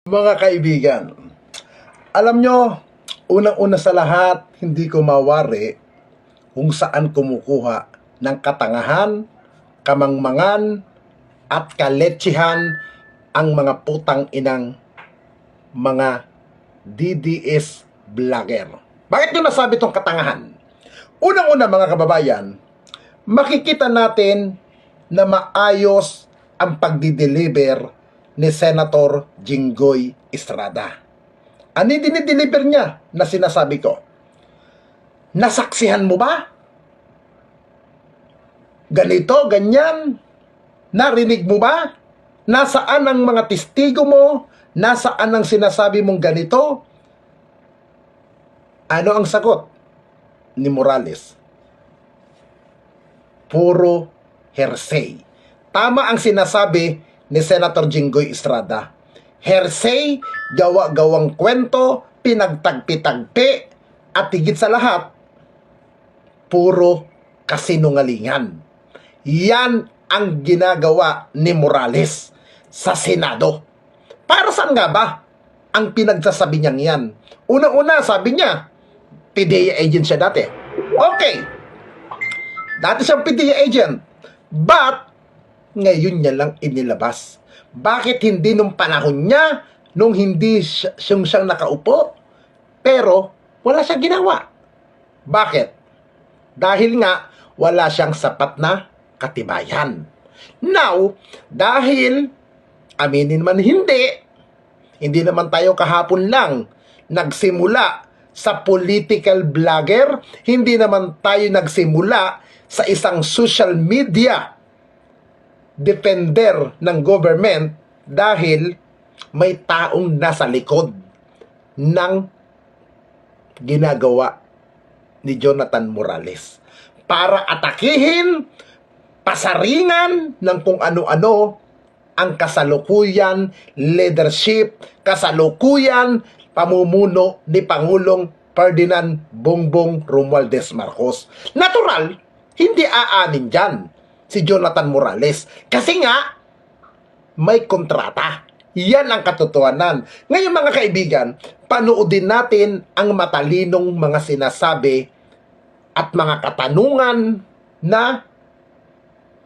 Mga kaibigan, alam nyo, unang-una sa lahat, hindi ko mawari kung saan kumukuha ng katangahan, kamangmangan, at kaletsihan ang mga putang inang mga DDS vlogger. Bakit nyo nasabi itong katangahan? Unang-una mga kababayan, makikita natin na maayos ang pagdi-deliver ni Senator Jinggoy Estrada. Ano yung dinideliver niya na sinasabi ko? Nasaksihan mo ba? Ganito, ganyan? Narinig mo ba? Nasaan ang mga testigo mo? Nasaan ang sinasabi mong ganito? Ano ang sagot ni Morales? Puro hearsay. Tama ang sinasabi ni Senator Jinggoy Estrada. Hearsay, gawa-gawang kwento, pinagtagpi-tagpi, at higit sa lahat, puro kasinungalingan. Yan ang ginagawa ni Morales sa Senado. Para saan nga ba ang pinagsasabi niyang yan? Unang-una, sabi niya, PDEA agent siya dati. Okay. Dati siyang PDEA agent. But, ngayon niya lang inilabas. Bakit hindi nung panahon niya, nung hindi siyang nakaupo, pero wala siyang ginawa? Bakit? Dahil nga, wala siyang sapat na katibayan. Now, dahil, aminin man hindi naman tayo kahapon lang nagsimula sa political blogger, hindi naman tayo nagsimula sa isang social media defender ng government dahil may taong nasa likod ng ginagawa ni Jonathan Morales para atakihin, pasaringan ng kung ano-ano ang kasalukuyan leadership, kasalukuyan pamumuno ni Pangulong Ferdinand Bongbong Romualdez Marcos. Natural, hindi aanin dyan si Jonathan Morales. Kasi nga, may kontrata. Yan ang katotohanan. Ngayon mga kaibigan, panoodin natin ang matalinong mga sinasabi at mga katanungan na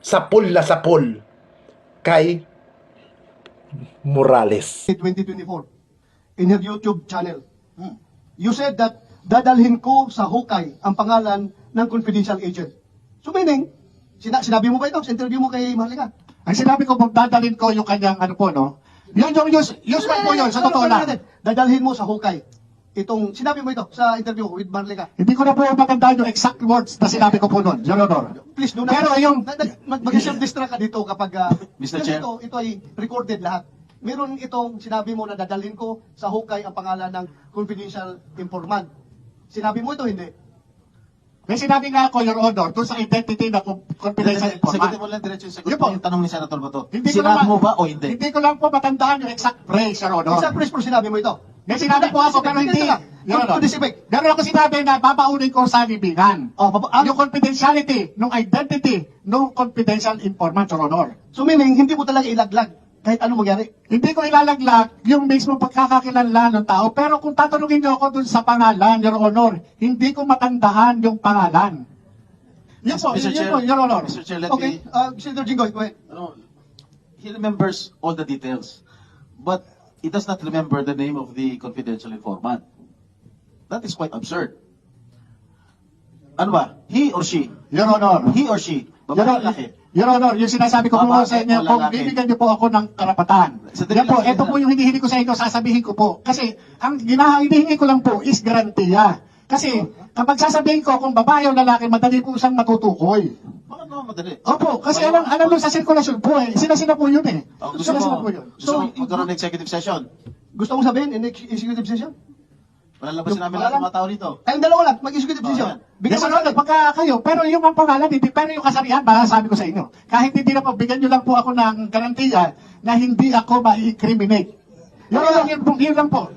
sapul kay Morales. 2024 in her YouTube channel. You said that dadalhin ko sa hukay ang pangalan ng confidential agent. So meaning, sinabi mo ba ito sa interview mo kay Maharlika? Ang sinabi ko, dadalhin ko yung kanyang ano po, no? Yun yung usual po yun, sa totoo lang. Dadalhin mo sa hukay. Itong, sinabi mo ito sa interview with Maharlika. Hindi ko na po matandaan yung exact words na sinabi ko po nun, Your Honor. Please do not. Pero yung... Mag-self-distract ka dito kapag... Mr. Chair. Ito ay recorded lahat. Meron itong sinabi mo na dadalhin ko sa hukay ang pangalan ng confidential informant. Sinabi mo ito, hindi? May sinabi nga ako, Your Honor, doon sa identity na confidential Sagutin informant. mo lang diretso yung sagot Yun po. mo, yung tanong ni Senator Bato. Hindi ko Sinabi lang- mo ba o hindi? Hindi ko lang po matandaan yung exact phrase, Your Honor. Sa press pro sinabi mo ito. May sinabi po ako, pero hindi. Your Honor. To this effect. Meron ako sinabi na babaunin ko sa libingan. Oh, Yung confidentiality, nung identity, nung confidential informant, Your Honor. So meaning, hindi mo talaga ilaglag kahit ano mangyari. Hindi ko ilalaglag yung mismo pagkakakilanlan ng tao. Pero kung tatanungin niyo ako dun sa pangalan, Your Honor, hindi ko matandaan yung pangalan. Yan po, Mr. yun Chair, po, Your Honor. Mr. Chair, let Okay, me... Senator Jinggoy, go ahead. Ano, he remembers all the details, but he does not remember the name of the confidential informant. That is quite absurd. Ano ba? He or she? Your Honor. He or she? Your Babae o Honor, lalaki? Your Honor, yung sinasabi ko po Babae sa inyo, o kung lalaki? bibigyan niyo po ako ng karapatan. Sandali Yan po, lang, ito po yung hinihingi ko sa inyo, sasabihin ko po. Kasi, ang hinihingi ko lang po is garantiya. Kasi, kapag sasabihin ko kung babae o lalaki, madali po siyang matutukoy. Bakit naman madali? Opo, kasi alam mo sa sirkulasyon po eh. Sila po yun eh. Gusto Sila mo, po yun. gusto mo magkaroon ng executive session? Gusto mo sabihin in executive session? Palalabasin namin lahat ng mga tao dito. Ay, dalawa lang, mag-executive session. Yes, Bigyan mo Honor, pagka kayo, pero yung ang pangalan, hindi, pero yung kasarihan, baka sabi ko sa inyo. Kahit hindi na po, bigyan nyo lang po ako ng garantiya na hindi ako ma-incriminate. Yun lang po.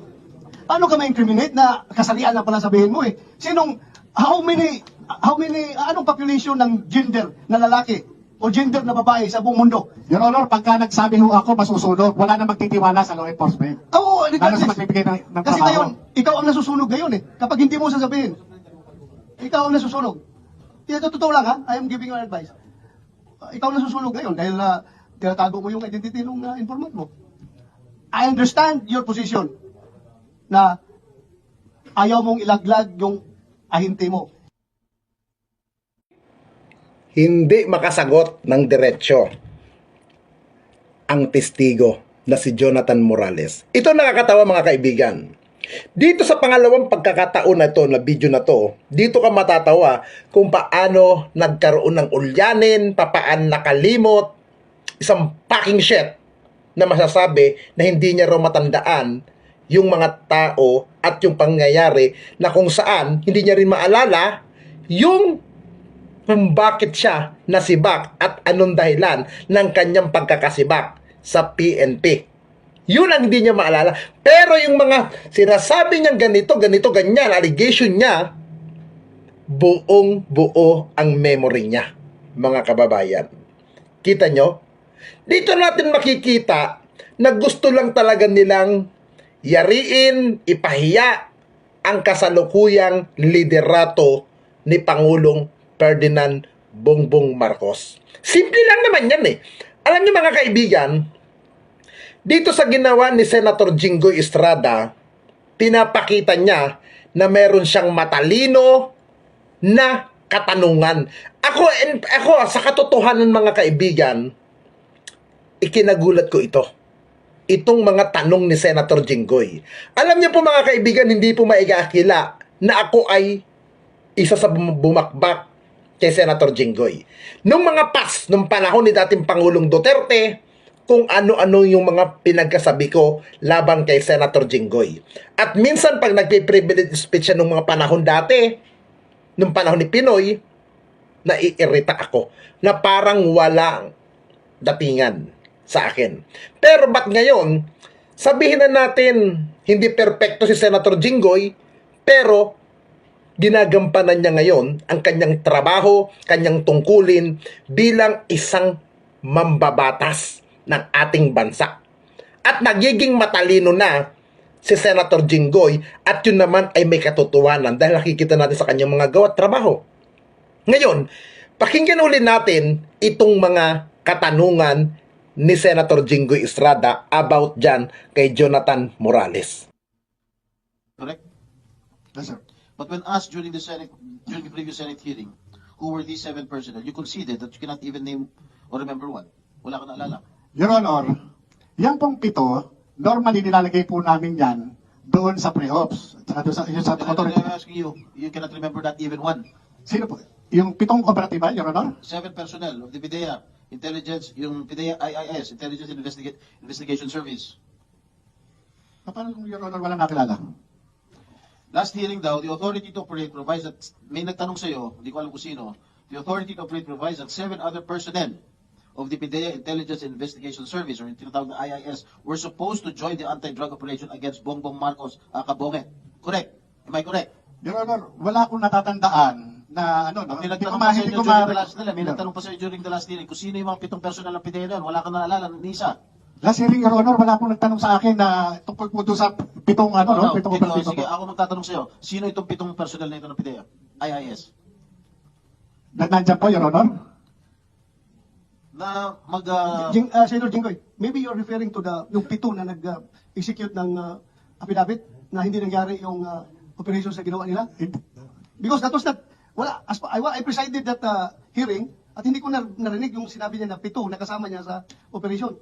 Paano ka ma-incriminate na kasalian lang pala sabihin mo eh? How many, anong population ng gender na lalaki o gender na babae sa buong mundo? Your Honor, pagka nagsabi ho ako, masusunod. Wala na magtitiwala sa law enforcement. Oo, Oh, Lalo sa regardless. magbibigay ng Kasi trabaho. ngayon, ikaw ang nasusunog ngayon eh. Kapag hindi mo sasabihin, ikaw ang nasusunog. Ito totoo lang ha, I am giving you advice. Ikaw ang nasusunog ngayon dahil tinatago mo yung identity ng informant mo. I understand your position na ayaw mong ilaglag yung ahinti mo. Hindi makasagot ng diretsyo ang testigo na si Jonathan Morales. Ito nakakatawa mga kaibigan. Dito sa pangalawang pagkakataon na ito, na video na to, dito ka matatawa kung paano nagkaroon ng ulyanin, papaan nakalimot, isang packing shit na masasabi na hindi niya raw matandaan yung mga tao at yung pangyayari na kung saan hindi niya rin maalala yung kung bakit siya nasibak at anong dahilan ng kanyang pagkakasibak sa PNP. Yun ang hindi niya maalala. Pero yung mga sinasabi niyang ganito, ganyan, allegation niya, buong buo ang memory niya, mga kababayan. Kita nyo? Dito natin makikita na gusto lang talaga nilang yariin, ipahiya ang kasalukuyang liderato ni Pangulong Ferdinand Bongbong Marcos. Simple lang naman yan eh. Alam niyo mga kaibigan, dito sa ginawa ni Senator Jinggoy Estrada, pinapakita niya na meron siyang matalino na katanungan. Ako sa katotohanan mga kaibigan, ikinagulat ko ito. Itong mga tanong ni Senator Jinggoy. Alam niyo po mga kaibigan, hindi po maigakila na ako ay isa sa bumakbak kay Senator Jinggoy. Nung panahon ni dating Pangulong Duterte, kung ano-ano yung mga pinagkasabi ko laban kay Senator Jinggoy. At minsan pag nagpe-privilege speech siya nung mga panahon dati, nung panahon ni Pinoy, naiirita ako na parang walang datingan sa akin. Pero ba't ngayon, sabihin na natin, hindi perpekto si Senator Jinggoy, pero ginagampanan niya ngayon ang kanyang trabaho, kanyang tungkulin bilang isang mambabatas ng ating bansa. At nagiging matalino na si Senator Jinggoy at yun naman ay may katotohanan dahil nakikita natin sa kanyang mga gawa at trabaho. Ngayon, pakinggan ulit natin itong mga katanungan ni Senator Jinggoy Estrada about dyan kay Jonathan Morales. Correct? Yes, sir. But when asked during the previous Senate hearing, who were these 7 personnel, you conceded that you cannot even name or remember one. Wala ka naalala. Your Honor, yan pong 7, normally nilalagay po namin yan doon sa pre-ops. At saka doon sa, yung sa And authority. I'm asking you, you cannot remember that even one. Sino po? Yung 7 operatiba, Your Honor? 7 personnel of the PIDEA, Intelligence, yung PIDEA IIS, Intelligence Investigation Service. Paano kung Your Honor wala nakilala? Last hearing daw, the authority to operate provides that, may nagtanong sa'yo, hindi ko alam kung sino, the authority to operate provides that 7 other personnel of the PIDEA Intelligence Investigation Service, or yung tinatawag na IIS, were supposed to join the anti-drug operation against Bongbong Marcos Kabonge. Correct? Am I correct? Your Honor, wala akong natatandaan na ano, no? May Hindi ko nagtanong pa sa hindi inyo ko during ma- the last hearing, may nagtanong pa sa inyo during the last hearing kung sino yung mga 7 personnel ng PIDEA doon. Wala ka naalala, ni isa. Last hearing, Your Honor, wala akong nagtanong sa akin na tungkol po doon sa 7 ano, no? 7 operatiba Sige, po. ako magtatanong sa'yo. Sino itong 7 personnel na ito ng PIDEA? IIS. Nandyan po, Your Honor? Na Senator Jinggoy, maybe you're referring to yung 7 na nag-execute ng affidavit na hindi nangyari yung operations na ginawa nila? Because that was not, wala, I presided that hearing at hindi ko narinig yung sinabi niya na 7 na kasama niya sa operation.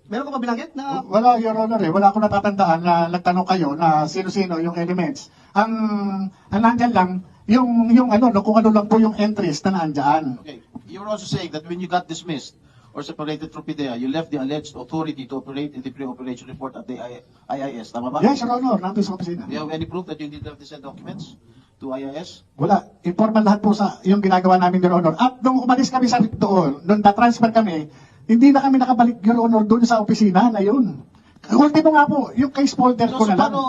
Meron ka ba binanggit na Wala, Your Honor, eh. Wala akong natatandaan na nagtanong kayo na sino-sino yung elements. Ang nandyan lang, yung ano, no, kung ano lang po yung entries na nandyan. Okay. You were also saying that when you got dismissed or separated from PIDEA, you left the alleged authority to operate in the pre-operation report at the IIS. Tama ba? Yes, Your Honor, nandun sa opisina. Do you have any proof that you did have to send documents to IIS? Wala. Informal lahat po sa yung ginagawa namin, Your Honor. At nung umalis kami sa doon, nung na-transfer kami, hindi na kami nakabalik, Your Honor, doon sa opisina na yun. Ultimo nga po, yung case folder So, ko na lang. paano,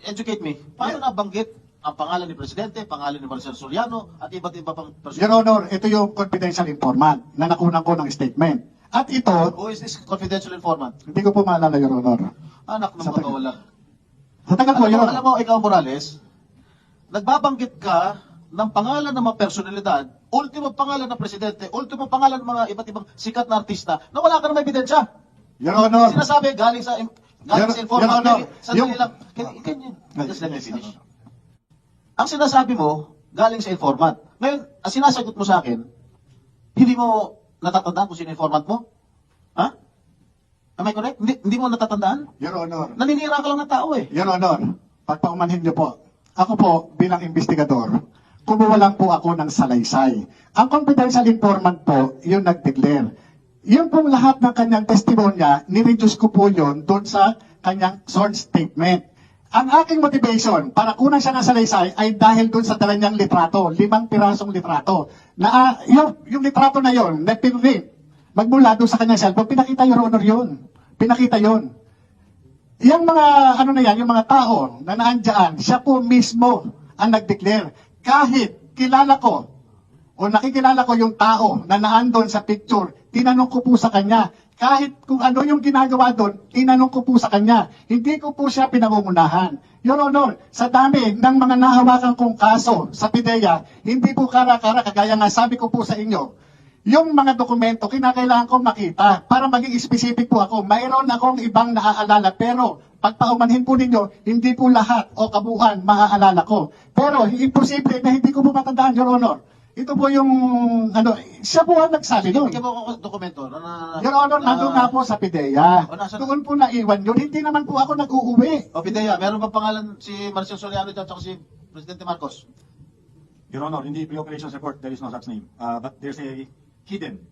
educate me, paano nabanggit ang pangalan ni Presidente, pangalan ni Marcel Soriano, at iba't iba pang Your Honor, ito yung confidential informant na nakunan ko ng statement. At ito, Who is this confidential informant? hindi ko po maalala, Your Honor. Anak ng Sa mga taga- wala. Sa tagal po, Your Alam Honor. mo, ikaw Morales, nagbabanggit ka ng pangalan ng mga personalidad, ultimo pangalan ng presidente, ultimo pangalan ng mga iba't ibang sikat na artista, na wala ka ng ebidensya. Your Honor. Sinasabi, galing sa Your informant. Honor, Sandali yung- lang. Can you just let me finish? Ang sinasabi mo, galing sa informant. Ngayon, ang sinasagot mo sa akin, hindi mo natatandaan kung sino informant mo? Ha? Am I correct? Hindi mo natatandaan? Your Honor. Naninira ka lang ng tao eh. Your Honor, pagpaumanhin niyo po, ako po bilang investigador, kumuha lang po ako ng salaysay. Ang confidential informant po, yung nag-declare. Yun pong lahat ng kanyang testimonya, nireduce ko po yun doon sa kanyang sworn statement. Ang aking motivation para kunan siya ng salaysay ay dahil doon sa dala niyang litrato, 5 pirasong litrato. Na, yung litrato na yun, na pinrint, magmula doon sa kanyang cellphone, pinakita Your Honor yun. Pinakita yun. Yung mga, ano na yan, yung mga tao na naandyan, siya po mismo ang nag-declare. Kahit kilala ko, o nakikilala ko yung tao na naandun sa picture, tinanong ko po sa kanya. Kahit kung ano yung ginagawa doon, tinanong ko po sa kanya. Hindi ko po siya pinangungunahan. Your Honor, sa dami ng mga nahawakan kong kaso sa PIDEA, hindi po kara-kara, kagaya nga sabi ko po sa inyo, yung mga dokumento, kinakailangan kong makita para maging specific po ako. Mayroon akong ibang naaalala, pero pagpaumanhin po ninyo, hindi po lahat o kabuuan maaalala ko. Pero imposible na hindi ko po matandaan, Your Honor. Ito po yung, ano, siya po ang nagsabi doon. Bigyan mo ako ng dokumento. Your Honor, nandun nga po sa PIDEA. O, nasa- Doon po naiwan yun. Hindi naman po ako nag-uuwi. O, Pidea, meron bang pangalan si Marcel Soriano dyan at si Presidente Marcos? Your Honor, in the pre-operations report, there is no such name. But there's a hidden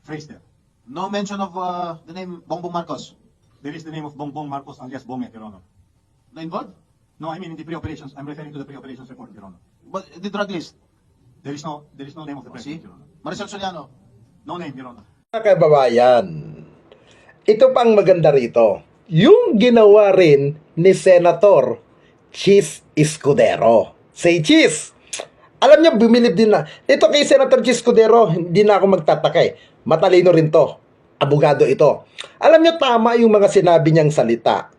phrase there. No mention of the name Bongbong Marcos. There is the name of Bongbong Marcos alias Bonget, Your Honor. Na involved? No, I mean in the pre-operations. I'm referring to the pre-operations report, Your Honor. But the drug list? There is no name of the See? president, Your Honor. Marcel Soriano? No name, Your Honor. Mga kababayan, ito pang maganda rito. Yung ginawa rin ni Senator Chis Escudero. Say Chis! Alam niyo, bumilib din na. Ito kay Senator Chis Escudero, hindi na ako magtataka eh. Matalino rin to. Abogado ito. Alam niyo, tama yung mga sinabi niyang salita.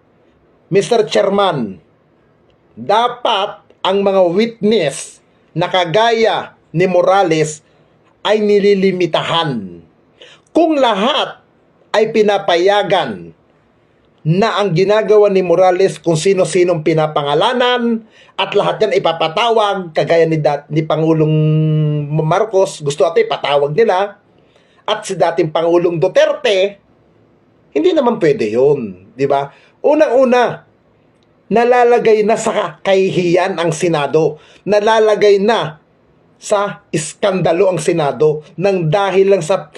Mr. Chairman, dapat ang mga witness na kagaya ni Morales ay nililimitahan. Kung lahat ay pinapayagan na ang ginagawa ni Morales kung sino-sinong pinapangalanan at lahat yan ipapatawag kagaya ni Pangulong Marcos, gusto ate ipatawag nila, at si dating Pangulong Duterte, hindi naman pwede yun, di ba? Unang-una, nalalagay na sa kahihiyan ang Senado, nalalagay na sa iskandalo ang Senado nang dahil lang sa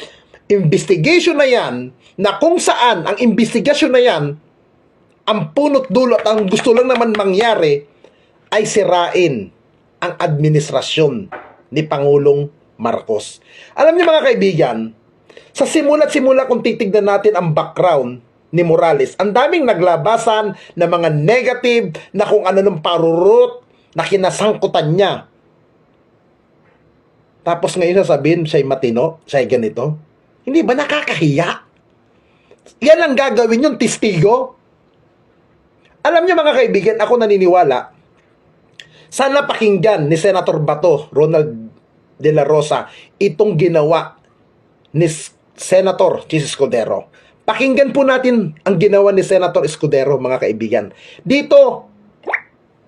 investigation na yan, na kung saan ang investigasyon na yan, ang punot dulo at ang gusto lang naman mangyari ay sirain ang administrasyon ni Pangulong Marcos. Alam niyo mga kaibigan, sa simula't-simula kung titignan natin ang background ni Morales, ang daming naglabasan na mga negative na kung ano ng parurot na kinasangkutan niya. Tapos ngayon sasabihin siya'y matino, siya'y ganito. Hindi ba nakakahiya? Yan ang gagawin yung testigo. Alam niyo mga kaibigan, ako naniniwala, sana pakinggan ni Senator Bato, Ronald De La Rosa, itong ginawa ni Senator Chis Escudero. Pakinggan po natin ang ginawa ni Senator Escudero, mga kaibigan. Dito,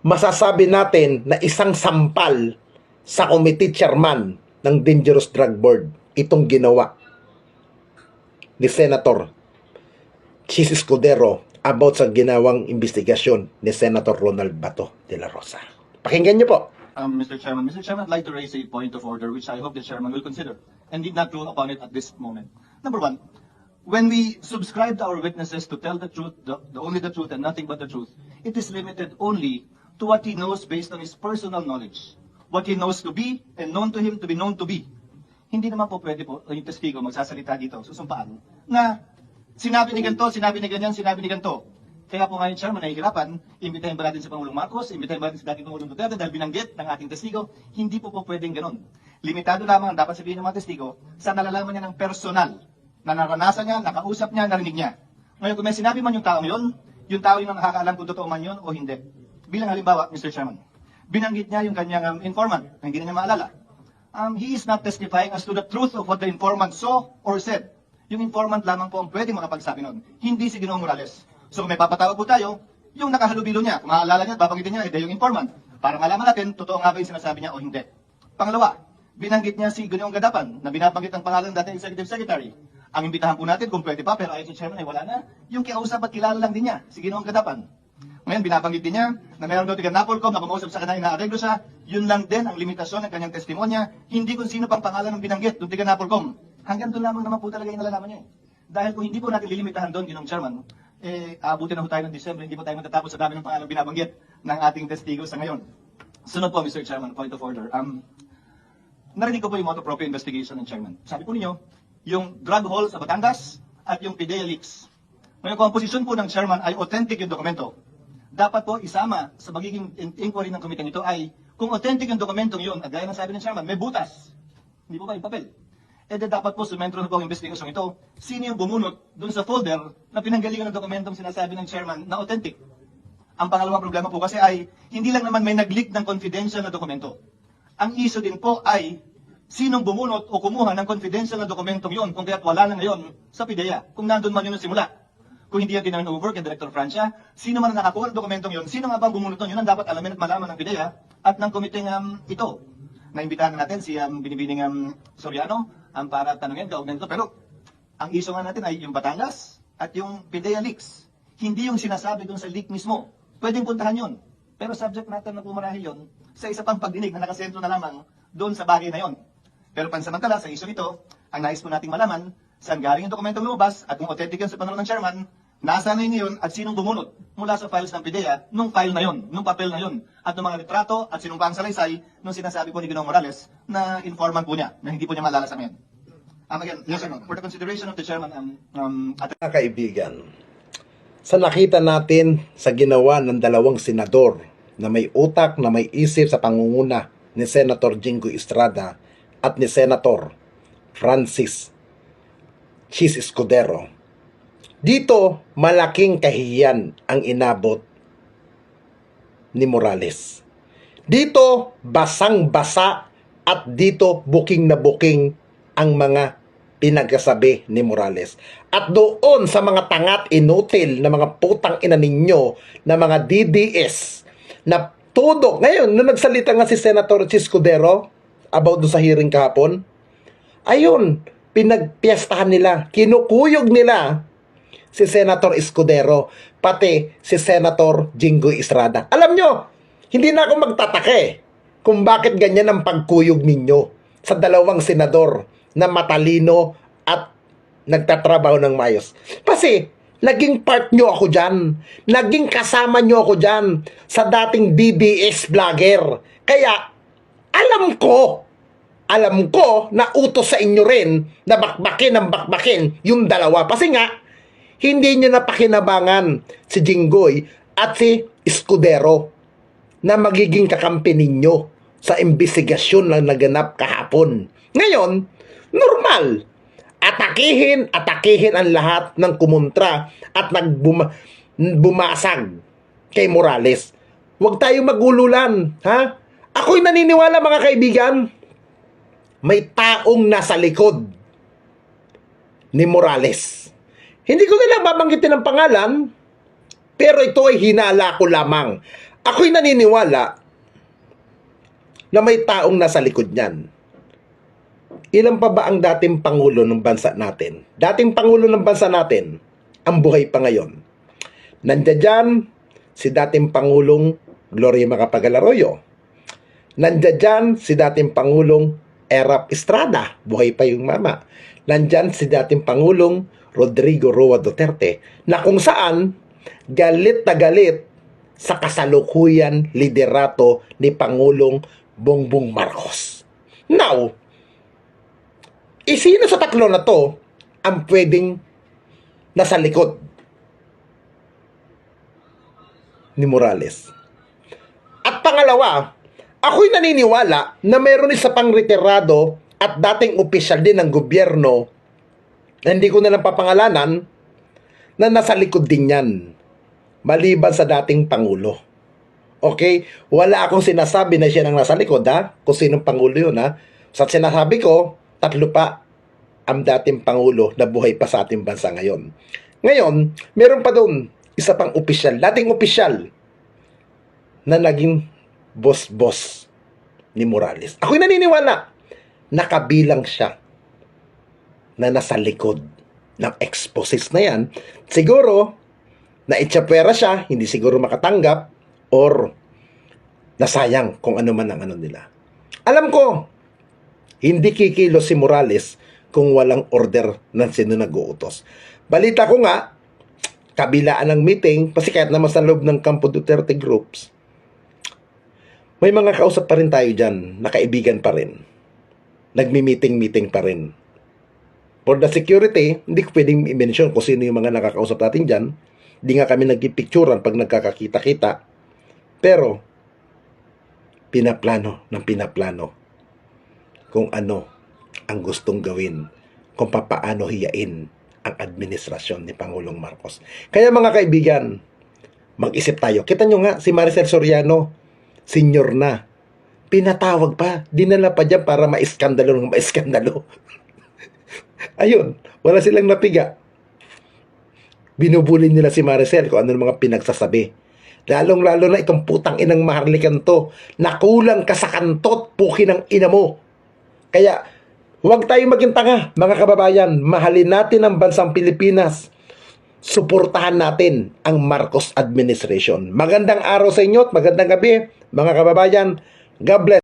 masasabi natin na isang sampal sa committee chairman ng Dangerous Drug Board itong ginawa ni Senator Chis Escudero about sa ginawang investigasyon ni Senator Ronald Bato de la Rosa. Pakinggan niyo po. Mr. Chairman, I'd like to raise a point of order which I hope the Chairman will consider and did not rule upon it at this moment. Number one, when we subscribe to our witnesses to tell the truth, only the truth and nothing but the truth, it is limited only to what he knows based on his personal knowledge. What he knows to be and known to him to be known to be. Hindi naman po pwede po yung testigo magsasalita dito, susumpaan, na sinabi ni ganito, sinabi ni ganyan, sinabi ni ganito. Kaya po ngayon, Chairman, nahihirapan, imbitahin ba natin si Pangulong Marcos, imbitahin ba natin si dating Pangulong Duterte dahil binanggit ng ating testigo, hindi po pwedeng ganun. Limitado lamang ang dapat sabihin ng mga testigo sa nalalaman niya ng personal na naranasan niya, nakausap niya, narinig niya. Ngayon, kung may sinabi man yung taong yun, yung tao yun ang nakakaalam kung totoo man yun o hindi. Bilang halimbawa, Mr. Chairman, binanggit niya yung kanyang informant na hindi na niya maalala. He is not testifying as to the truth of what the informant saw or said. Yung informant lamang po ang pwedeng makapagsabi nun, hindi si Ginoong Morales. So kung may papatawag po tayo, yung nakahalubilo niya, kung maaalala niya, babanggitin niya, yung informant, para malaman natin, totoo nga ba yung sinasabi niya o hindi. Pangalawa, binanggit niya si Ginoong Gadapan, na binabanggit ang pangalan ng dating Executive Secretary. Ang imbitahan po natin, kung pwede pa, pero ayon si Chairman ay wala na, yung kiausap at kilala lang din niya, si Ginoong Gadapan. Ngayon, binabanggit din niya na mayroon daw tiga Napolcom na kumausap sa kanya, inaareglo siya, yun lang din ang limitasyon ng kanyang testimonya, hindi kung sino pang pangalan ng binanggit, doon tiga Napolcom. Hanggang doon lamang naman po talaga yung nalalaman niya. Dahil kung hindi po natin lilimitahan doon, Ginoong Chairman, abutin na po tayo ng Disyembre, hindi po tayo matatapos sa dami ng pangalan binabanggit ng ating testigo sa ngayon. Sunod po, Mr. Chairman, point of order. Narinig ko po yung motu proprio investigation ng Chairman. Sabi po ninyo, yung drug haul sa Batangas at yung PIDEA leaks. Ngayon, kung ang posisyon po ng Chairman ay authentic yung dokumento, dapat po isama sa magiging inquiry ng komiteng ito ay kung authentic yung dokumentong yun, at gaya ng sabi ng Chairman, may butas. Hindi po ba yung papel? Dapat po sumentro na po ang investigasyon ito. Sino yung bumunot dun sa folder na pinanggalingan ng dokumentong sinasabi ng Chairman na authentic? Ang pangalawang problema po kasi ay hindi lang naman may nag-leak ng confidential na dokumento. Ang issue din po ay sinong bumunot o kumuha ng confidential na dokumentong yun kung kaya't wala na ngayon sa PIDEA, kung nandun man yun simula. Kung hindi yan tinurn-over kay Director Francia, sino man ang nakakuha ng dokumentong yun, sino nga bang bumunot nun, yun ang dapat alamin at malaman ng PIDEA at ng komiteng ito. Naimbitahan natin si Binibining Soriano para tanungin kaugnay nito. Pero ang issue nga natin ay yung Batangas at yung PIDEA leaks. Hindi yung sinasabi dun sa leak mismo. Pwedeng puntahan yun. Pero subject matter na pumarahil yun sa isa pang pagdinig na nakasentro na lamang doon sa bagay na yun. Pero pansamantala, sa issue nito, ang nais po nating malaman, saan galing yung dokumentong lumabas at kung authentic yun sa panahon ng Chairman, nasaan na yun ngayon at sinong bumunot mula sa files ng PIDEA nung file na yun, nung papel na yun, at nung mga litrato at sinong pa ang salaysay nung sinasabi po ni Ginoong Morales na informant po niya, na hindi po niya maalala sa ngayon. Again, yes, for the consideration of the Chairman, Mga kaibigan, sa nakita natin sa ginawa ng dalawang senador na may utak na may isip sa pangunguna ni Senator Jinggoy Estrada at ni Senator Francis Chis Escudero, dito malaking kahihiyan ang inabot ni Morales. Dito basang-basa at dito buking na buking ang mga pinagkasabi ni Morales. At doon sa mga tangat inutil na mga putang ina ninyo na mga DDS na tudok. Ngayon, nung nagsalita nga si Senator Escudero about doon sa hearing kahapon, ayun, pinagpiestahan nila, kinukuyog nila si Senator Escudero, pati si Senator Jinggoy Estrada. Alam nyo, hindi na ako magtataka kung bakit ganyan ang pagkuyog ninyo sa dalawang senador na matalino at nagtatrabaho ng mayos. Kasi, naging part nyo ako dyan. Naging kasama nyo ako dyan sa dating DDS vlogger. Kaya, alam ko na utos sa inyo rin na bakbakin yung dalawa. Kasi nga, hindi nyo napakinabangan si Jinggoy at si Escudero na magiging kakampi ninyo sa investigasyon na naganap kahapon. Ngayon, normal. Atakihin ang lahat ng kumontra at bumasag kay Morales. Huwag tayong magululan, ha? Ako'y naniniwala, mga kaibigan, may taong nasa likod ni Morales. Hindi ko nila babanggitin ang pangalan, pero ito ay hinala ko lamang. Ako'y naniniwala na may taong nasa likod niyan. Ilan pa ba ang dating Pangulo ng bansa natin? Dating Pangulo ng bansa natin, ang buhay pa ngayon. Nandiyan dyan si dating Pangulong Gloria Macapagal Arroyo. Nandiyan dyan si dating Pangulong Erap Estrada, buhay pa yung mama. Nandiyan si dating Pangulong Rodrigo Roa Duterte, na kung saan galit na galit sa kasalukuyan liderato ni Pangulong Bongbong Marcos. Now, sino sa tatlo na to ang pwedeng nasa likod ni Morales? At pangalawa, ako'y naniniwala na mayroon isa pang retirado at dating opisyal din ng gobyerno na hindi ko nalang papangalanan, na nasa likod din yan, maliban sa dating Pangulo. Okay? Wala akong sinasabi na siya nang nasa likod, ha? Kung sinong Pangulo yun, ha? Sa sinasabi ko, tatlo pa ang dating Pangulo na buhay pa sa ating bansa ngayon. Ngayon, meron pa doon isa pang opisyal, dating opisyal, na naging boss-boss ni Morales. Ako'y naniniwala, nakabilang siya na nasa likod ng exposes na yan. Siguro, naitsapwera siya, hindi siguro makatanggap, or nasayang kung ano man ang ano nila. Alam ko, hindi kikilos si Morales kung walang order ng sino nag-uutos. Balita ko nga, kabilaan ng meeting, kasi kahit naman sa loob ng Campo Duterte groups, may mga kausap pa rin tayo dyan, nakaibigan pa rin. Nagmi-meeting-meeting pa rin. For the security, hindi ko pwedeng i-mention kung sino yung mga nakakausap natin dyan. Hindi nga kami nagpipicturan pag nagkakakita-kita. Pero, pinaplano kung ano ang gustong gawin, kung papaano hiyain ang administrasyon ni Pangulong Marcos. Kaya mga kaibigan, mag-isip tayo. Kita nyo nga, si Maricel Soriano, senior na. Pinatawag pa, dinala pa dyan para maiskandalo ng maiskandalo. Ayun, wala silang napiga. Binubulin nila si Maricel kung ano mga pinagsasabi. Lalong-lalo na itong putang inang maharlikan to, nakulang ka sa kantot, puki ng ina mo. Kaya, huwag tayong maging tanga, mga kababayan. Mahalin natin ang bansang Pilipinas. Suportahan natin ang Marcos administration. Magandang araw sa inyo at magandang gabi, mga kababayan. God bless.